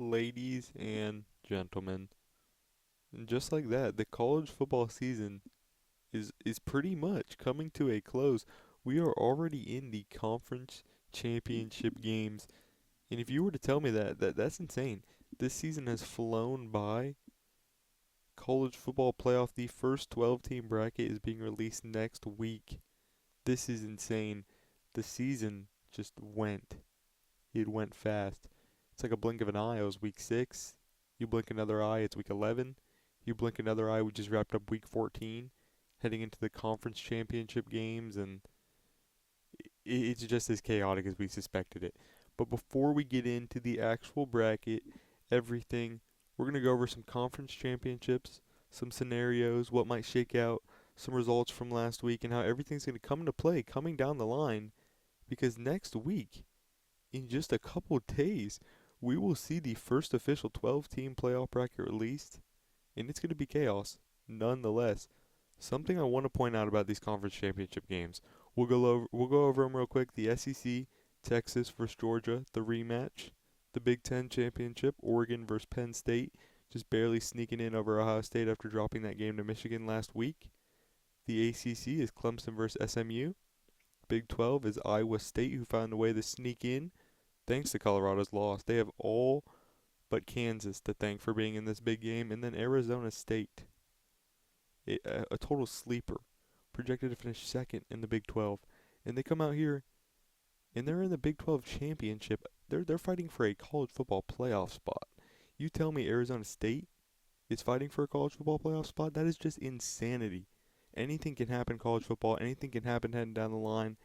Ladies and gentlemen, and just like that, the college football season is pretty much coming to a close. We are already in the conference championship games, and if you were to tell me that's insane. This season has flown by. College football playoff, the first 12 team bracket is being released next week. This is insane. The season just went. It went fast. It's like a blink of an eye. It was week 6. You blink another eye, it's week 11. You blink another eye, we just wrapped up week 14, heading into the conference championship games, and it's just as chaotic as we suspected it. But before we get into the actual bracket, everything, we're going to go over some conference championships, some scenarios, what might shake out, some results from last week, and how everything's going to come into play coming down the line. Because next week, in just a couple of days, we will see the first official 12-team playoff bracket released, and it's going to be chaos, nonetheless. Something I want to point out about these conference championship games. We'll go over them real quick. The SEC, Texas versus Georgia, the rematch. The Big Ten championship, Oregon versus Penn State, just barely sneaking in over Ohio State after dropping that game to Michigan last week. The ACC is Clemson versus SMU. Big 12 is Iowa State, who found a way to sneak in thanks to Colorado's loss. They have all but Kansas to thank for being in this big game. And then Arizona State, a total sleeper, projected to finish second in the Big 12. And they come out here, and they're in the Big 12 championship. They're fighting for a college football playoff spot. You tell me Arizona State is fighting for a college football playoff spot? That is just insanity. Anything can happen in college football. Anything can happen heading down the line.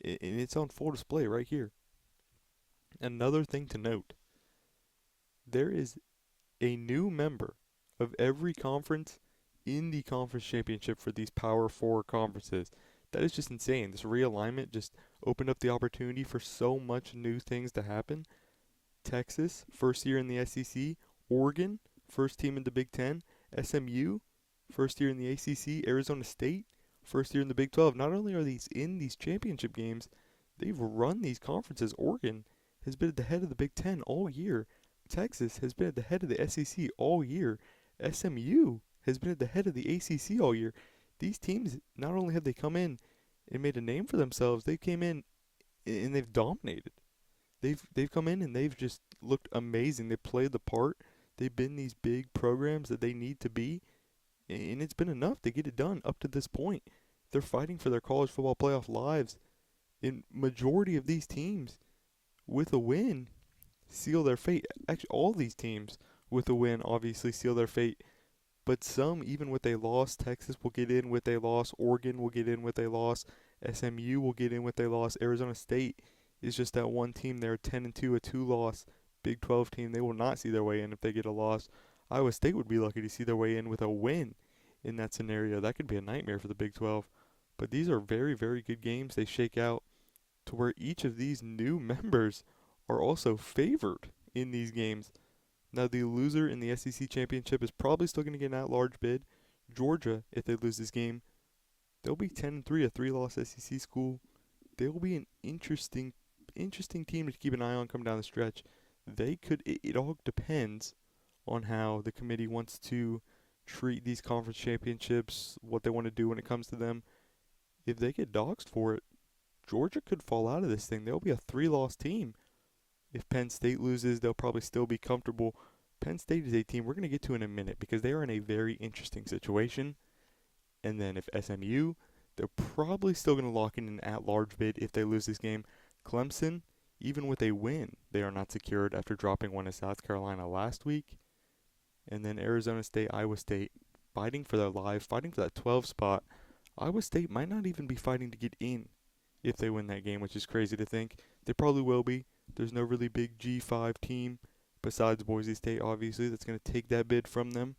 And it's on full display right here. Another thing to note, there is a new member of every conference in the conference championship for these Power 4 conferences. That is just insane. This realignment just opened up the opportunity for so much new things to happen. Texas, first year in the SEC. Oregon, first team in the Big Ten. SMU, first year in the ACC. Arizona State, first year in the Big 12. Not only are these in these championship games, they've run these conferences. Oregon has been at the head of the Big Ten all year. Texas has been at the head of the SEC all year. SMU has been at the head of the ACC all year. These teams, not only have they come in and made a name for themselves, they came in and they've dominated. They've come in and they've just looked amazing. They played the part. They've been these big programs that they need to be, and it's been enough to get it done up to this point. They're fighting for their college football playoff lives. In majority of these teams, with a win, seal their fate. Actually, all these teams with a win obviously seal their fate. But some, even with a loss, Texas will get in with a loss. Oregon will get in with a loss. SMU will get in with a loss. Arizona State is just that one team. They're 10-2, a 2-loss Big 12 team. They will not see their way in if they get a loss. Iowa State would be lucky to see their way in with a win in that scenario. That could be a nightmare for the Big 12. But these are very, very good games. They shake out to where each of these new members are also favored in these games. Now, the loser in the SEC championship is probably still going to get an at-large bid. Georgia, if they lose this game, they'll be 10-3, a 3-loss SEC school. They'll be an interesting team to keep an eye on coming down the stretch. They could. It all depends on how the committee wants to treat these conference championships, what they want to do when it comes to them. If they get doxed for it, Georgia could fall out of this thing. They'll be a 3-loss team. If Penn State loses, they'll probably still be comfortable. Penn State is a team we're going to get to in a minute because they are in a very interesting situation. And then if SMU, they're probably still going to lock in an at-large bid if they lose this game. Clemson, even with a win, they are not secured after dropping one to South Carolina last week. And then Arizona State, Iowa State, fighting for their lives, fighting for that 12 spot. Iowa State might not even be fighting to get in if they win that game, which is crazy to think. They probably will be. There's no really big G5 team besides Boise State, obviously, that's going to take that bid from them.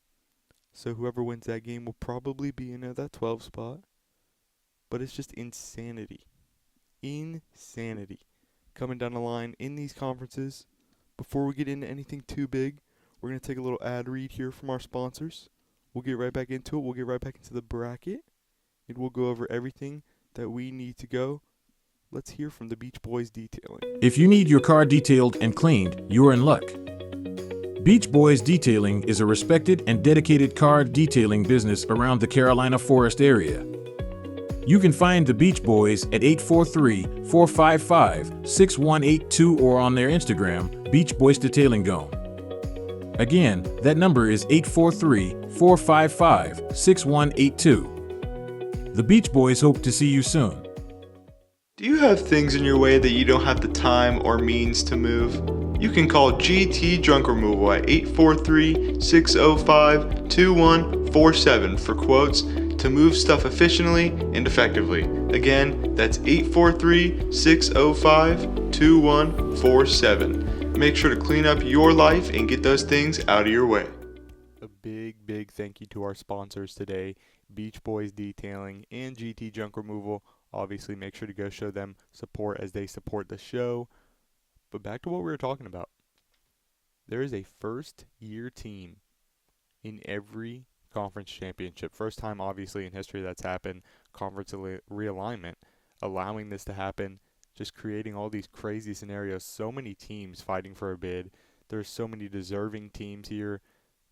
So whoever wins that game will probably be in that 12 spot. But it's just insanity. Insanity. Coming down the line in these conferences. Before we get into anything too big, we're going to take a little ad read here from our sponsors. We'll get right back into it. We'll get right back into the bracket. And we'll go over everything that we need to go. Let's hear from the Beach Boys Detailing. If you need your car detailed and cleaned, you're in luck. Beach Boys Detailing is a respected and dedicated car detailing business around the Carolina Forest area. You can find the Beach Boys at 843-455-6182 or on their Instagram, Beach Boys Detailing Gone. Again, that number is 843-455-6182. The Beach Boys hope to see you soon. Do you have things in your way that you don't have the time or means to move? You can call GT Junk Removal at 843-605-2147 for quotes to move stuff efficiently and effectively. Again, that's 843-605-2147. Make sure to clean up your life and get those things out of your way. A big thank you to our sponsors today, Beach Boys Detailing and GT Junk Removal. Obviously, make sure to go show them support as they support the show. But back to what we were talking about. There is a first-year team in every conference championship. First time, obviously, in history that's happened. Conference realignment, allowing this to happen, just creating all these crazy scenarios. So many teams fighting for a bid. There's so many deserving teams here,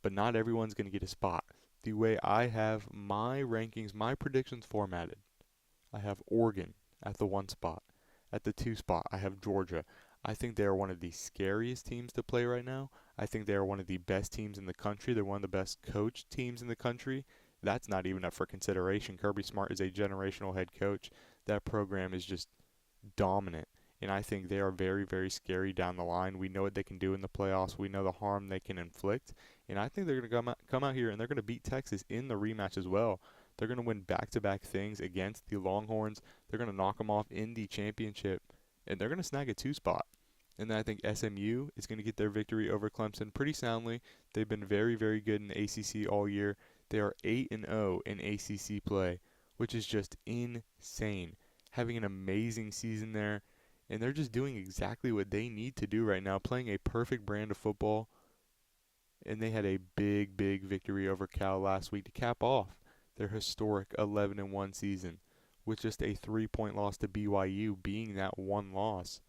but not everyone's going to get a spot. The way I have my rankings, my predictions formatted, I have Oregon at the 1 spot. At the 2 spot, I have Georgia. I think they are one of the scariest teams to play right now. I think they are one of the best teams in the country. They're one of the best coached teams in the country. That's not even up for consideration. Kirby Smart is a generational head coach. That program is just dominant. And I think they are very scary down the line. We know what they can do in the playoffs. We know the harm they can inflict. And I think they're going to come out here and they're going to beat Texas in the rematch as well. They're going to win back-to-back things against the Longhorns. They're going to knock them off in the championship, and they're going to snag a 2 spot. And then I think SMU is going to get their victory over Clemson pretty soundly. They've been very good in the ACC all year. They are 8-0 in ACC play, which is just insane. Having an amazing season there, and they're just doing exactly what they need to do right now, playing a perfect brand of football. And they had a big victory over Cal last week to cap off their historic 11-1 season, with just a 3-point loss to BYU being that one loss.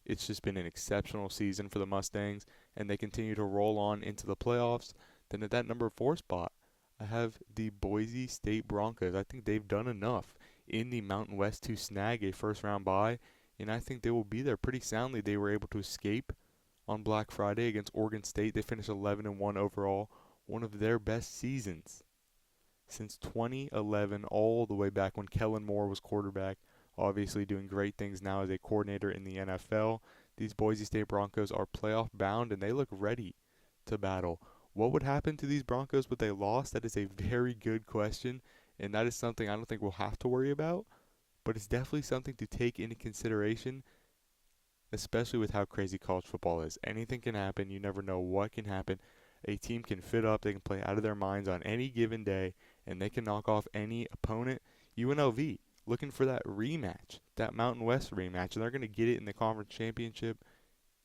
It's just been an exceptional season for the Mustangs, and they continue to roll on into the playoffs. Then at that number 4 spot, I have the Boise State Broncos. I think they've done enough in the Mountain West to snag a first-round bye, and I think they will be there pretty soundly. They were able to escape on Black Friday against Oregon State. They finished 11-1 overall, one of their best seasons since 2011, all the way back when Kellen Moore was quarterback, obviously doing great things now as a coordinator in the NFL. These Boise State Broncos are playoff bound, and they look ready to battle. What would happen to these Broncos with a loss? That is a very good question, and that is something I don't think we'll have to worry about, but it's definitely something to take into consideration, especially with how crazy college football is. Anything can happen. You never know what can happen. A team can fit up. They can play out of their minds on any given day, and they can knock off any opponent. UNLV looking for that rematch, that Mountain West rematch, and they're going to get it in the conference championship.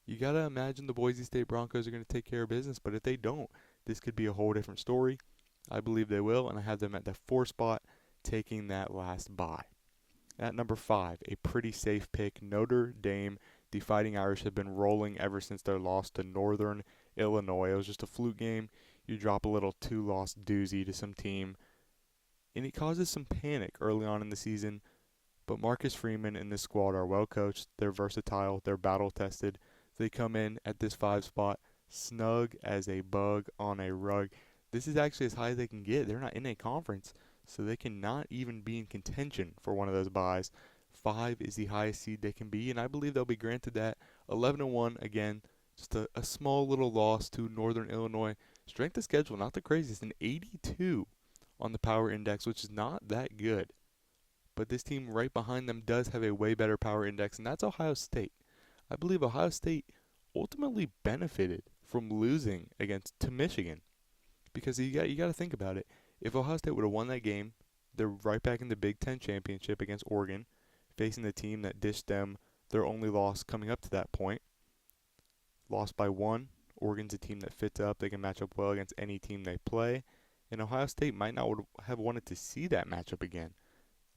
You got to imagine the Boise State Broncos are going to take care of business, but if they don't, this could be a whole different story. I believe they will, and I have them at the 4 spot, taking that last bye. At number 5, a pretty safe pick, Notre Dame. The Fighting Irish have been rolling ever since their loss to Northern Illinois. It was just a fluke game. You drop a little 2-loss doozy to some team, and it causes some panic early on in the season. But Marcus Freeman and this squad are well coached. They're versatile. They're battle tested. They come in at this 5 spot, snug as a bug on a rug. This is actually as high as they can get. They're not in a conference, so they cannot even be in contention for one of those byes. 5 is the highest seed they can be, and I believe they'll be granted that. 11-1, again, just a small little loss to Northern Illinois. Strength of schedule, not the craziest, an 82 on the power index, which is not that good. But this team right behind them does have a way better power index, and that's Ohio State. I believe Ohio State ultimately benefited from losing to Michigan, because you got to think about it. If Ohio State would have won that game, they're right back in the Big Ten championship against Oregon, facing the team that dished them their only loss coming up to that point. Lost by 1. Oregon's a team that fits up. They can match up well against any team they play. And Ohio State might not have wanted to see that matchup again.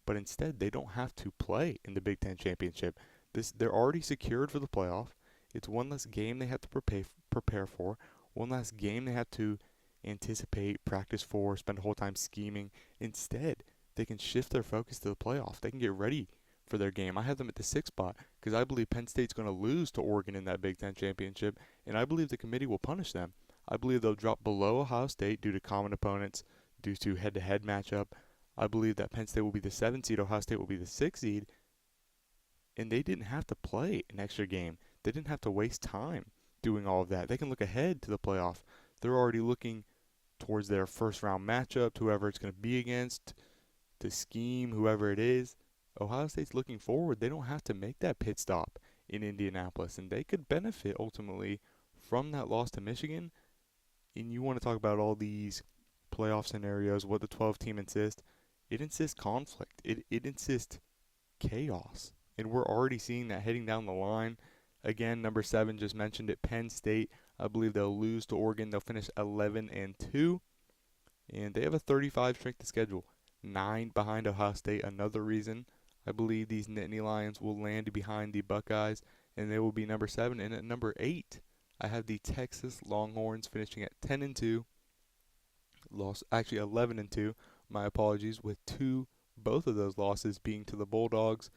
But instead, they don't have to play in the Big Ten championship. They're already secured for the playoff. It's one less game they have to prepare for. one last game they have to anticipate, practice for, spend a whole time scheming. Instead, they can shift their focus to the playoff. They can get ready for their game. I have them at the 6th spot because I believe Penn State's going to lose to Oregon in that Big Ten championship, and I believe the committee will punish them. I believe they'll drop below Ohio State due to common opponents, due to head-to-head matchup. I believe that Penn State will be the 7th seed, Ohio State will be the 6th seed, and they didn't have to play an extra game. They didn't have to waste time doing all of that. They can look ahead to the playoff. They're already looking towards their first round matchup, whoever it's going to be against, to scheme, whoever it is. Ohio State's looking forward. They don't have to make that pit stop in Indianapolis, and they could benefit ultimately from that loss to Michigan. And you want to talk about all these playoff scenarios, what the 12 team insists. It insists conflict. It insists chaos. And we're already seeing that heading down the line. Again, number 7 just mentioned it, Penn State. I believe they'll lose to Oregon. They'll finish 11-2, and they have a 35 strength of schedule, 9 behind Ohio State. Another reason I believe these Nittany Lions will land behind the Buckeyes, and they will be number 7. And at number 8, I have the Texas Longhorns finishing at 10-2. Lost actually 11-2. My apologies, with both of those losses being to the Bulldogs.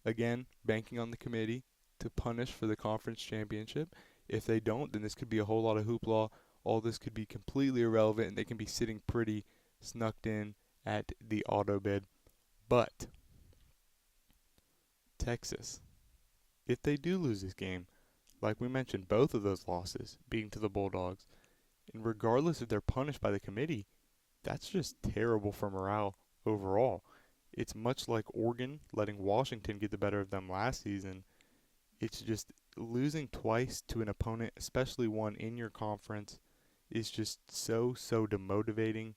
Again, banking on the committee to punish for the conference championship. If they don't, then this could be a whole lot of hoopla. All this could be completely irrelevant, and they can be sitting pretty snucked in at the auto bid. But Texas, if they do lose this game, like we mentioned, both of those losses being to the Bulldogs, and regardless if they're punished by the committee, that's just terrible for morale overall. It's much like Oregon letting Washington get the better of them last season. It's just losing twice to an opponent, especially one in your conference, is just so demotivating.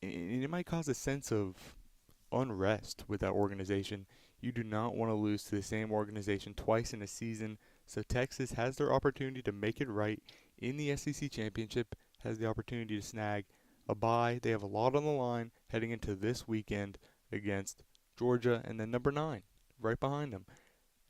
And it might cause a sense of unrest with that organization. You do not want to lose to the same organization twice in a season. So Texas has their opportunity to make it right in the SEC championship, has the opportunity to snag a bye. They have a lot on the line heading into this weekend against Georgia, and then number 9 right behind them,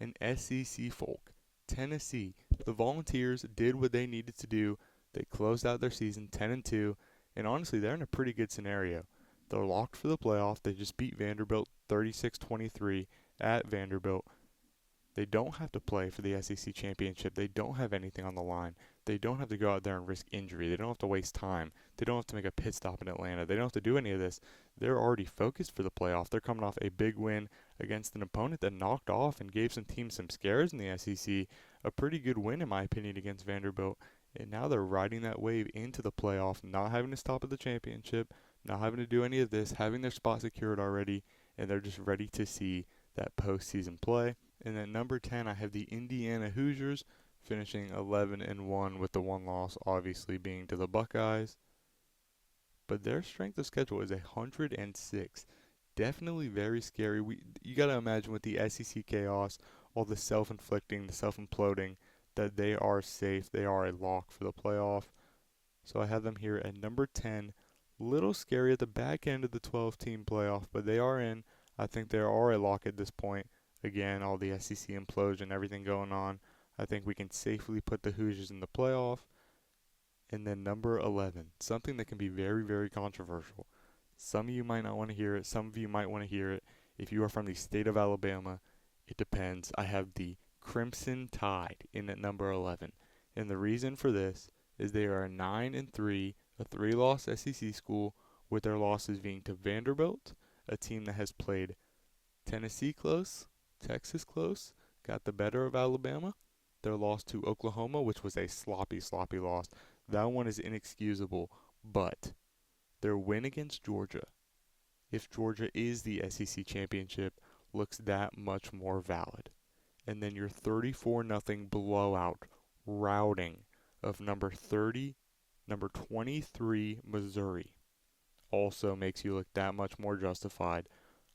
an SEC folk, Tennessee. The Volunteers did what they needed to do. They closed out their season 10-2, and honestly, they're in a pretty good scenario. They're locked for the playoff. They just beat Vanderbilt 36-23 at Vanderbilt. They don't have to play for the SEC championship. They don't have anything on the line. They don't have to go out there and risk injury. They don't have to waste time. They don't have to make a pit stop in Atlanta. They don't have to do any of this. They're already focused for the playoff. They're coming off a big win against an opponent that knocked off and gave some teams some scares in the SEC. A pretty good win, in my opinion, against Vanderbilt. And now they're riding that wave into the playoff, not having to stop at the championship, not having to do any of this, having their spot secured already, and they're just ready to see that postseason play. And then number 10, I have the Indiana Hoosiers finishing 11-1 with the one loss obviously being to the Buckeyes. But their strength of schedule is 106. Definitely very scary. You got to imagine with the SEC chaos, all the self-inflicting, the self-imploding, that they are safe. They are a lock for the playoff. So I have them here at number 10. Little scary at the back end of the 12-team playoff, but they are in. I think they are a lock at this point. Again, all the SEC implosion, everything going on. I think we can safely put the Hoosiers in the playoff. And then number 11, something that can be very, very controversial. Some of you might not want to hear it. Some of you might want to hear it. If you are from the state of Alabama, it depends. I have the Crimson Tide in at number 11. And the reason for this is they are 9-3, a 3-loss SEC school, with their losses being to Vanderbilt, a team that has played Tennessee close, Texas close, got the better of Alabama. Their loss to Oklahoma, which was a sloppy loss. That one is inexcusable. But their win against Georgia, if Georgia is the SEC championship, looks that much more valid. And then your 34-0 blowout routing of number 23 Missouri also makes you look that much more justified,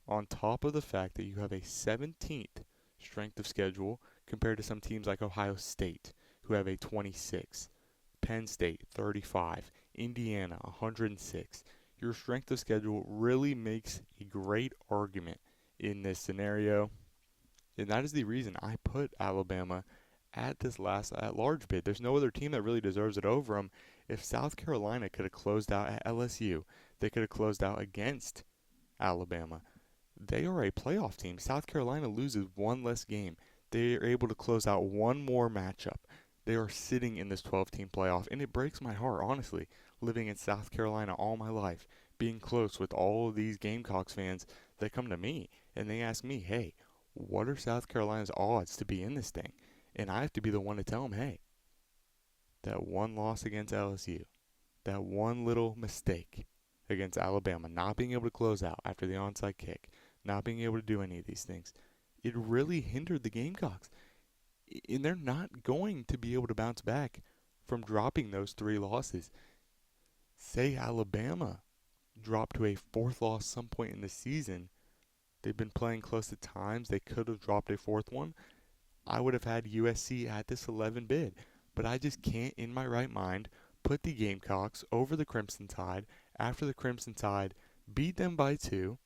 on top of the fact that you have a 17th strength of schedule compared to some teams like Ohio State, who have a 26, Penn State 35, Indiana 106. Your strength of schedule really makes a great argument in this scenario, and that is the reason I put Alabama at this last at-large bid. There's no other team that really deserves it over them. If South Carolina could have closed out at LSU, they could have closed out against Alabama. They are a playoff team. South Carolina loses one less game. They are able to close out one more matchup. They are sitting in this 12-team playoff, and it breaks my heart, honestly, living in South Carolina all my life, being close with all of these Gamecocks fans that come to me, and they ask me, hey, what are South Carolina's odds to be in this thing? And I have to be the one to tell them, hey, that one loss against LSU, that one little mistake against Alabama, not being able to close out after the onside kick, not being able to do any of these things, it really hindered the Gamecocks. And they're not going to be able to bounce back from dropping those 3 losses. Say Alabama dropped to a 4th loss some point in the season. They've been playing close at times. They could have dropped a 4th one. I would have had USC at this 11 bid. But I just can't, in my right mind, put the Gamecocks over the Crimson Tide after the Crimson Tide beat them by 2.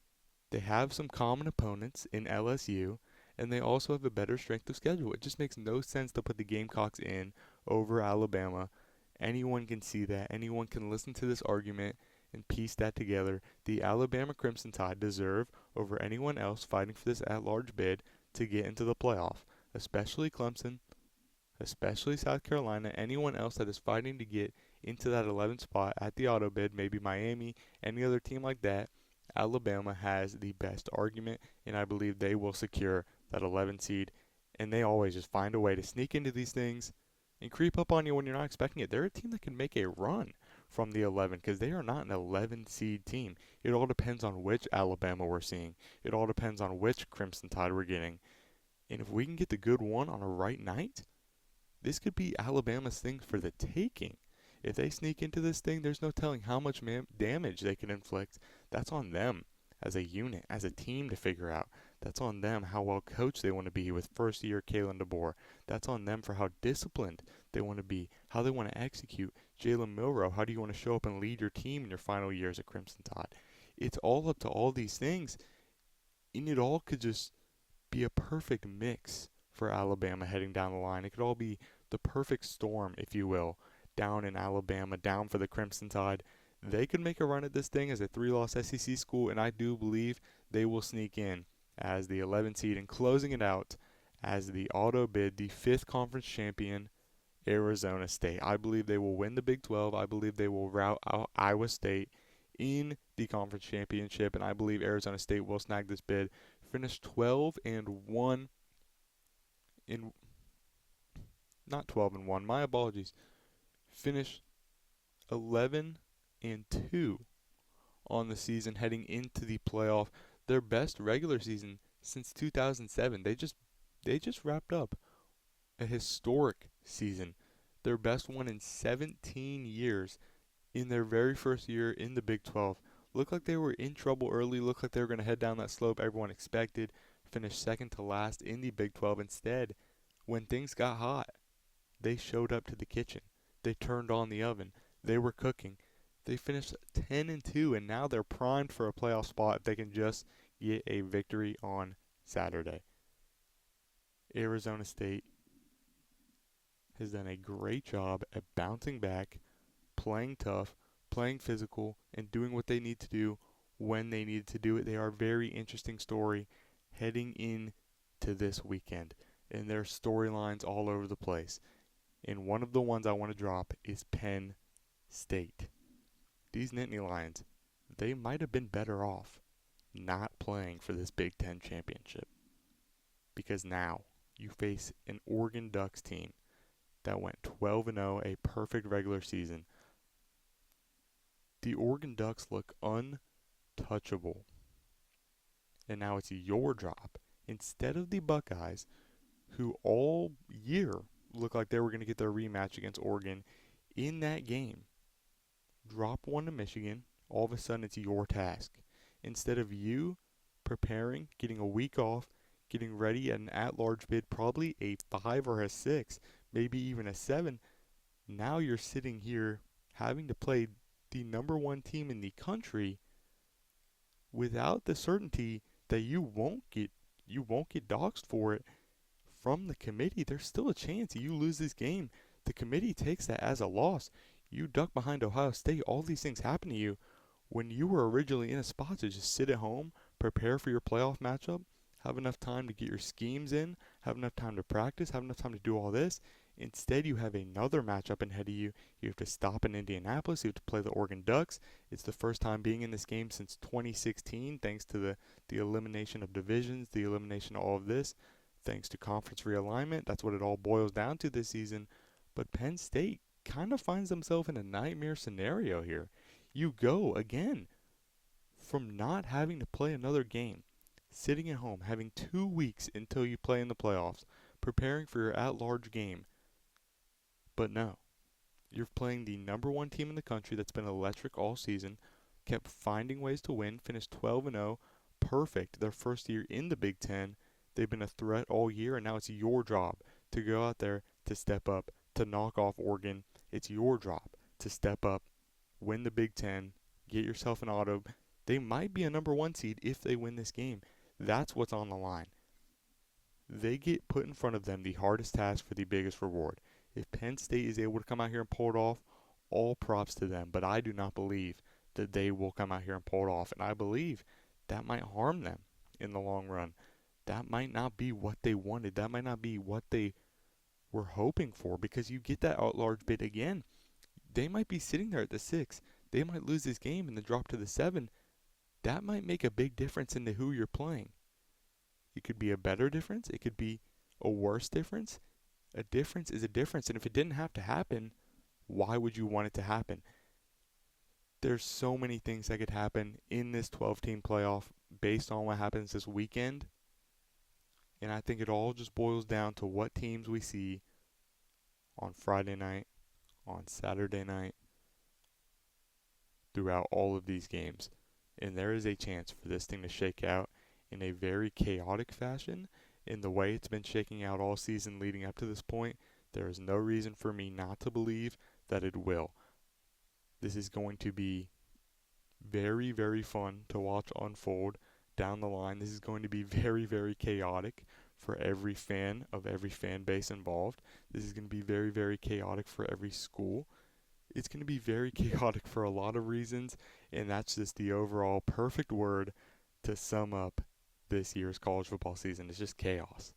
They have some common opponents in LSU, and they also have a better strength of schedule. It just makes no sense to put the Gamecocks in over Alabama. Anyone can see that. Anyone can listen to this argument and piece that together. The Alabama Crimson Tide deserve, over anyone else fighting for this at-large bid, to get into the playoff, especially Clemson, especially South Carolina, anyone else that is fighting to get into that 11th spot at the auto bid, maybe Miami, any other team like that. Alabama has the best argument, and I believe they will secure that 11 seed. And they always just find a way to sneak into these things and creep up on you when you're not expecting it. They're a team that can make a run from the 11 because they are not an 11 seed team. It all depends on which Alabama we're seeing. It all depends on which Crimson Tide we're getting. And if we can get the good one on a right night, this could be Alabama's thing for the taking. If they sneak into this thing, there's no telling how much damage they can inflict. That's on them as a unit, as a team to figure out. That's on them how well coached they want to be with first-year Kalen DeBoer. That's on them for how disciplined they want to be, how they want to execute. Jalen Milroe, how do you want to show up and lead your team in your final years at Crimson Tide? It's all up to all these things, and it all could just be a perfect mix for Alabama heading down the line. It could all be the perfect storm, if you will, down in Alabama, down for the Crimson Tide. They could make a run at this thing as a 3-loss SEC school, and I do believe they will sneak in as the 11 seed and closing it out as the auto bid, the 5th conference champion, Arizona State. I believe they will win the Big 12. I believe they will rout out Iowa State in the conference championship, and I believe Arizona State will snag this bid, finish 12-1 in not 12-1, my apologies. Finish 11-2 on the season heading into the playoff. Their best regular season since 2007. They just wrapped up a historic season. Their best one in 17 years in their very first year in the Big 12. Looked like they were in trouble early. Looked like they were going to head down that slope everyone expected. Finished second to last in the Big 12. Instead, when things got hot, they showed up to the kitchen. They turned on the oven. They were cooking. They finished 10-2, and now they're primed for a playoff spot if they can just get a victory on Saturday. Arizona State has done a great job at bouncing back, playing tough, playing physical, and doing what they need to do when they need to do it. They are a very interesting story heading into this weekend, and there are storylines all over the place. And one of the ones I want to drop is Penn State. These Nittany Lions, they might have been better off not playing for this Big Ten championship, because now you face an Oregon Ducks team that went 12-0, a perfect regular season. The Oregon Ducks look untouchable. And now it's your job, instead of the Buckeyes, who all year looked like they were going to get their rematch against Oregon in that game, drop one to Michigan. All of a sudden it's your task. Instead of you preparing, getting a week off, getting ready at an at-large bid, probably a 5 or a 6, maybe even a 7, now you're sitting here having to play the number 1 team in the country without the certainty that you won't get doxxed for it from the committee, there's still a chance you lose this game. The committee takes that as a loss. You duck behind Ohio State. All these things happen to you when you were originally in a spot to just sit at home, prepare for your playoff matchup, have enough time to get your schemes in, have enough time to practice, have enough time to do all this. Instead, you have another matchup ahead of you. You have to stop in Indianapolis. You have to play the Oregon Ducks. It's the first time being in this game since 2016, thanks to the elimination of divisions, the elimination of all of this, thanks to conference realignment. That's what it all boils down to this season. But Penn State kind of finds themselves in a nightmare scenario here. You go, again, from not having to play another game, sitting at home, having 2 weeks until you play in the playoffs, preparing for your at-large game. But no, you're playing the number one team in the country that's been electric all season, kept finding ways to win, finished 12-0, perfect their first year in the Big Ten. They've been a threat all year, and now it's your job to go out there, to step up, to knock off Oregon. It's your job to step up, win the Big Ten, get yourself an auto. They might be a number one seed if they win this game. That's what's on the line. They get put in front of them the hardest task for the biggest reward. If Penn State is able to come out here and pull it off, all props to them. But I do not believe that they will come out here and pull it off. And I believe that might harm them in the long run. That might not be what they wanted. That might not be what they were hoping for, because you get that at-large bid again. They might be sitting there at the 6. They might lose this game and then drop to the 7. That might make a big difference into who you're playing. It could be a better difference. It could be a worse difference. A difference is a difference, and if it didn't have to happen, why would you want it to happen? There's so many things that could happen in this 12-team playoff based on what happens this weekend, and I think it all just boils down to what teams we see on Friday night, on Saturday night, throughout all of these games. And there is a chance for this thing to shake out in a very chaotic fashion. In the way it's been shaking out all season leading up to this point, there is no reason for me not to believe that it will. This is going to be very, very fun to watch unfold down the line. This is going to be very, very chaotic for every fan of every fan base involved. This is going to be very, very chaotic for every school. It's going to be very chaotic for a lot of reasons, and that's just the overall perfect word to sum up this year's college football season. It's just chaos.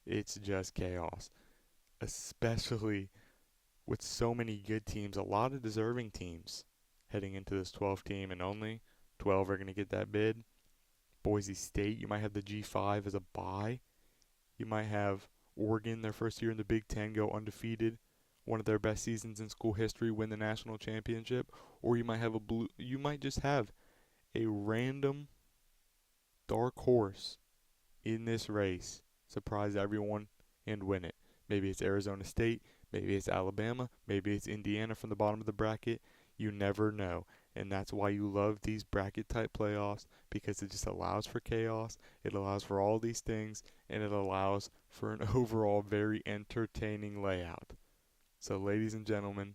It's just chaos. Especially with so many good teams, a lot of deserving teams heading into this 12 team, and only 12 are going to get that bid. Boise State, you might have the G5 as a bye. You might have Oregon, their first year in the Big Ten, go undefeated, one of their best seasons in school history, win the national championship. Or you might have you might just have a random dark horse in this race surprise everyone and win it. Maybe it's Arizona State, maybe it's Alabama, maybe it's Indiana from the bottom of the bracket. You never know. And that's why you love these bracket type playoffs, because it just allows for chaos. It allows for all these things, and it allows for an overall very entertaining layout. So ladies and gentlemen,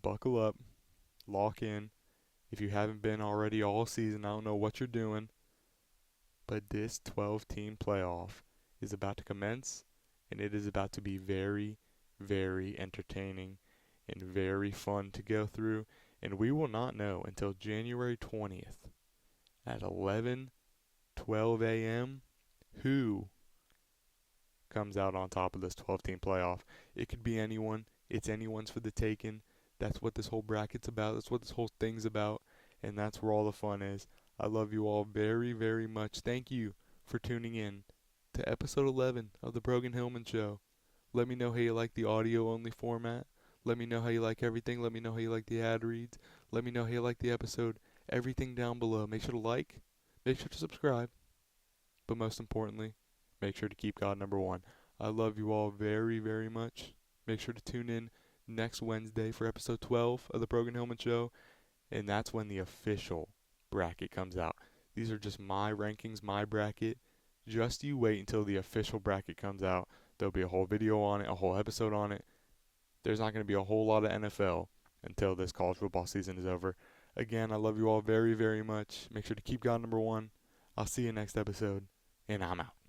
buckle up, lock in. If you haven't been already all season, I don't know what you're doing. But this 12-team playoff is about to commence, and it is about to be very, very entertaining and very fun to go through. And we will not know until January 20th at 11:12 a.m. who comes out on top of this 12-team playoff. It could be anyone. It's anyone's for the taking. That's what this whole bracket's about. That's what this whole thing's about. And that's where all the fun is. I love you all very, very much. Thank you for tuning in to episode 11 of the Brogan Hillman Show. Let me know how you like the audio-only format. Let me know how you like everything. Let me know how you like the ad reads. Let me know how you like the episode. Everything down below. Make sure to like. Make sure to subscribe. But most importantly, make sure to keep God number one. I love you all very, very much. Make sure to tune in next Wednesday for episode 12 of the Brogan Hillman Show. And that's when the official bracket comes out. These are just my rankings, my bracket. Just you wait until the official bracket comes out. There'll be a whole video on it, a whole episode on it. There's not going to be a whole lot of NFL until this college football season is over. Again, I love you all very, very much. Make sure to keep God number one. I'll see you next episode, and I'm out.